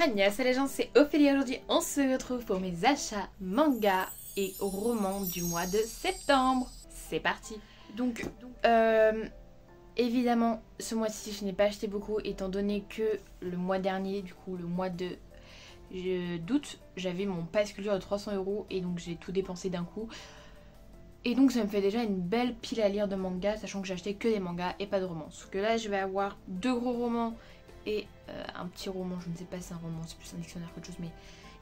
Anya, c'est les gens, c'est Ophélie. Aujourd'hui, on se retrouve pour mes achats manga et romans du mois de septembre. C'est parti. Donc, évidemment, ce mois-ci, je n'ai pas acheté beaucoup étant donné que le mois dernier, du coup, le mois de d'août, j'avais mon pass culture de 300 € et donc j'ai tout dépensé d'un coup. Et donc ça me fait déjà une belle pile à lire de mangas, sachant que j'ai acheté que des mangas et pas de romans. Sauf que là, je vais avoir 2 gros romans et un petit roman, je ne sais pas si c'est un roman, c'est plus un dictionnaire qu'autre chose, mais...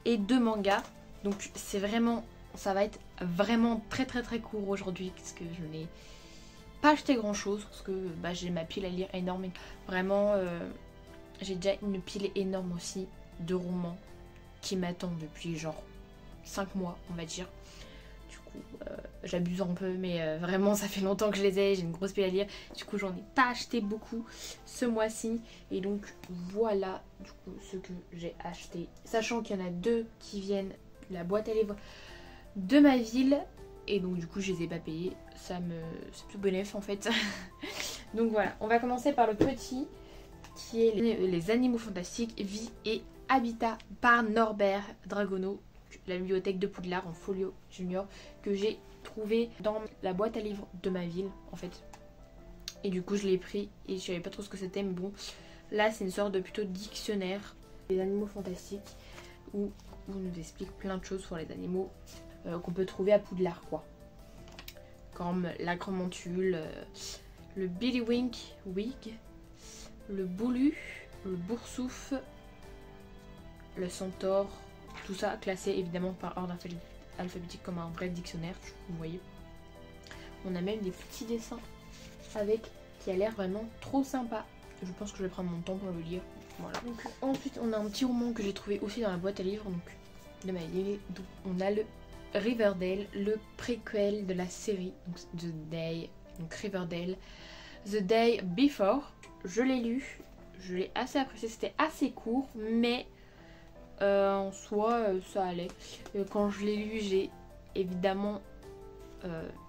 Et 2 mangas, donc c'est vraiment... Ça va être vraiment très court aujourd'hui, parce que je n'ai pas acheté grand chose, parce que j'ai ma pile à lire énorme. Et vraiment, j'ai déjà une pile énorme aussi de romans qui m'attendent depuis genre 5 mois, on va dire. J'abuse un peu, mais vraiment ça fait longtemps que je les ai, j'ai une grosse pile à lire. Du coup j'en ai pas acheté beaucoup ce mois-ci. Et donc voilà du coup ce que j'ai acheté. Sachant qu'il y en a 2 qui viennent de la boîte à livres de ma ville. Et donc du coup je les ai pas payés. C'est plus bénéf en fait. Donc voilà, on va commencer par le petit qui est les Animaux Fantastiques, Vie et Habitat par Norbert Dragono. La bibliothèque de Poudlard en folio junior que j'ai trouvé dans la boîte à livres de ma ville en fait. Et du coup je l'ai pris et je savais pas trop ce que c'était, mais bon, là c'est une sorte de plutôt dictionnaire des animaux fantastiques où on nous explique plein de choses sur les animaux qu'on peut trouver à Poudlard quoi. Comme la Grandmantule, le Billywink Wig, le Boulu, le Boursouf, le Centaure. Tout ça classé évidemment par ordre alphabétique comme un vrai dictionnaire, vous voyez. On a même des petits dessins avec qui a l'air vraiment trop sympa. Je pense que je vais prendre mon temps pour le lire. Voilà. Donc, ensuite on a un petit roman que j'ai trouvé aussi dans la boîte à livres donc, de ma ville. Donc, on a le Riverdale, le préquel de la série, donc The Day, donc Riverdale, The Day Before. Je l'ai lu, je l'ai assez apprécié, c'était assez court mais... en soi ça allait. Quand je l'ai lu j'ai évidemment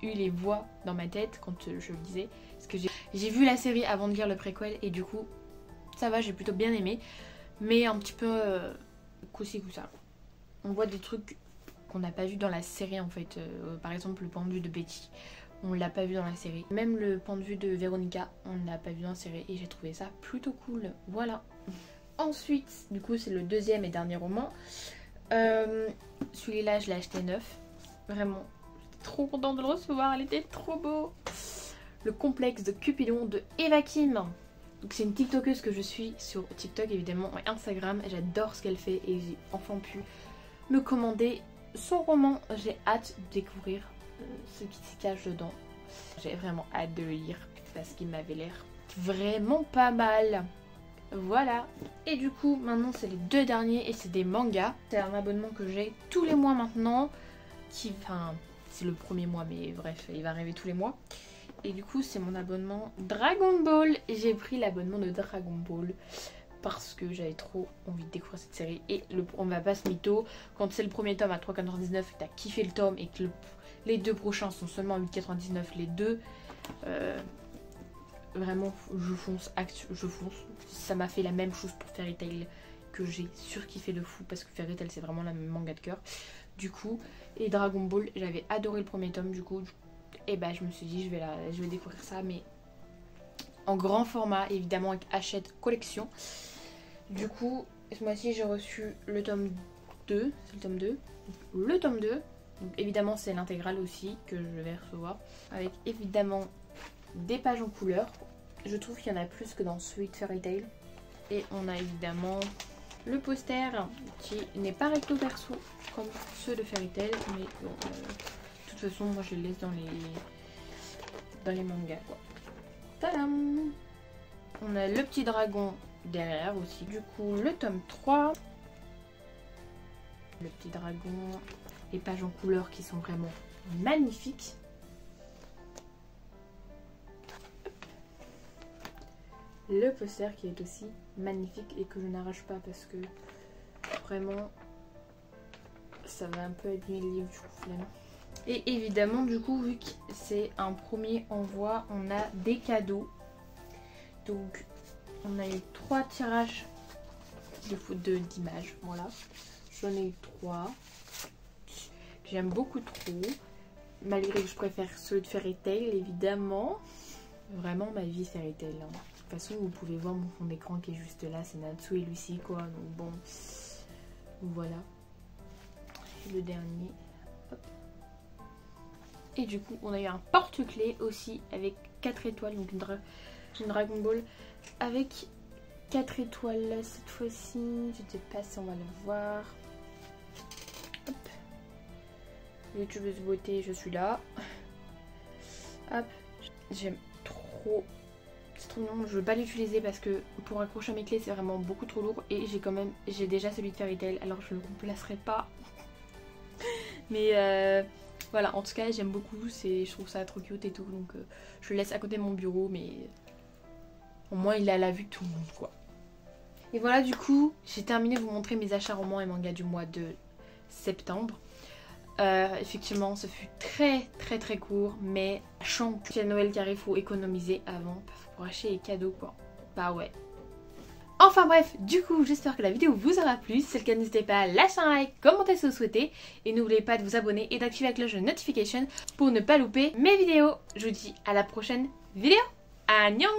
eu les voix dans ma tête quand je le disais. Parce que j'ai vu la série avant de lire le préquel et du coup ça va, j'ai plutôt bien aimé. Mais un petit peu coup-ci coup-ça. On voit des trucs qu'on n'a pas vu dans la série en fait. Par exemple le point de vue de Betty. On l'a pas vu dans la série. Même le point de vue de Véronica, on ne l'a pas vu dans la série. Et j'ai trouvé ça plutôt cool. Voilà. Ensuite, du coup, c'est le deuxième et dernier roman. Celui-là, je l'ai acheté neuf. Vraiment, j'étais trop contente de le recevoir. Elle était trop beau. Le complexe de Cupidon de Eva Kim. Donc, c'est une TikTokeuse que je suis sur TikTok, évidemment, et Instagram. J'adore ce qu'elle fait et j'ai enfin pu me commander son roman. J'ai hâte de découvrir ce qui se cache dedans. J'ai vraiment hâte de le lire parce qu'il m'avait l'air vraiment pas mal. Voilà, et du coup maintenant c'est les 2 derniers et c'est des mangas. C'est un abonnement que j'ai tous les mois maintenant, enfin c'est le premier mois mais bref il va arriver tous les mois. Et du coup c'est mon abonnement Dragon Ball. J'ai pris l'abonnement de Dragon Ball parce que j'avais trop envie de découvrir cette série. Et on va pas se mytho, quand c'est le premier tome à 3,99 et que t'as kiffé le tome et que les 2 prochains sont seulement à 8,99 les deux, vraiment je fonce, je fonce. Ça m'a fait la même chose pour Fairy Tail que j'ai surkiffé de fou parce que Fairy Tail c'est vraiment la même manga de cœur. Du coup, et Dragon Ball, j'avais adoré le premier tome du coup. Et je me suis dit je vais découvrir ça mais en grand format évidemment avec Hachette collection. Du coup, ce mois-ci j'ai reçu le tome 2, c'est le tome 2. Le tome 2, donc évidemment c'est l'intégrale aussi que je vais recevoir avec évidemment des pages en couleur. Je trouve qu'il y en a plus que dans Sweet Fairy Tail. Et on a évidemment le poster qui n'est pas recto verso comme ceux de Fairy Tail, mais bon, de toute façon moi je les laisse dans les mangas quoi. Tadam! On a le petit dragon derrière aussi. Du coup le tome 3. Le petit dragon, les pages en couleur qui sont vraiment magnifiques. Le poster qui est aussi magnifique et que je n'arrache pas parce que vraiment ça va un peu abîmer le livre du coup finalement. Et évidemment du coup vu que c'est un premier envoi on a des cadeaux. Donc on a eu 3 tirages d'images. Voilà. J'en ai eu 3. J'aime beaucoup trop. Malgré que je préfère ceux de Fairy Tail, évidemment. Vraiment ma vie Fairy Tail. Hein. De toute façon, vous pouvez voir mon fond d'écran qui est juste là. C'est Natsu et Lucy, quoi. Donc bon, voilà. Et le dernier. Hop. Et du coup, on a eu un porte-clés aussi avec 4 étoiles. Donc une Dragon Ball avec 4 étoiles là, cette fois-ci. Je ne sais pas si on va le voir. Hop. YouTubeuse beauté, je suis là. Hop. J'aime trop. C'est trop mignon. Je ne veux pas l'utiliser parce que pour accrocher à mes clés, c'est vraiment beaucoup trop lourd. Et j'ai déjà celui de Fairy Tail. Alors je ne le remplacerai pas. Mais voilà, en tout cas, j'aime beaucoup. Je trouve ça trop cute et tout. Donc je le laisse à côté de mon bureau. Mais au moins, il est à la vue de tout le monde, quoi. Et voilà, du coup, j'ai terminé de vous montrer mes achats romans et mangas du mois de septembre. Effectivement, ce fut très court, mais sachant que c'est Noël car il faut économiser avant pour acheter les cadeaux, quoi. Bah ouais. Enfin bref, du coup, j'espère que la vidéo vous aura plu. Si c'est le cas, n'hésitez pas à lâcher un like, commenter si vous souhaitez. Et n'oubliez pas de vous abonner et d'activer la cloche de notification pour ne pas louper mes vidéos. Je vous dis à la prochaine vidéo. Annyeong!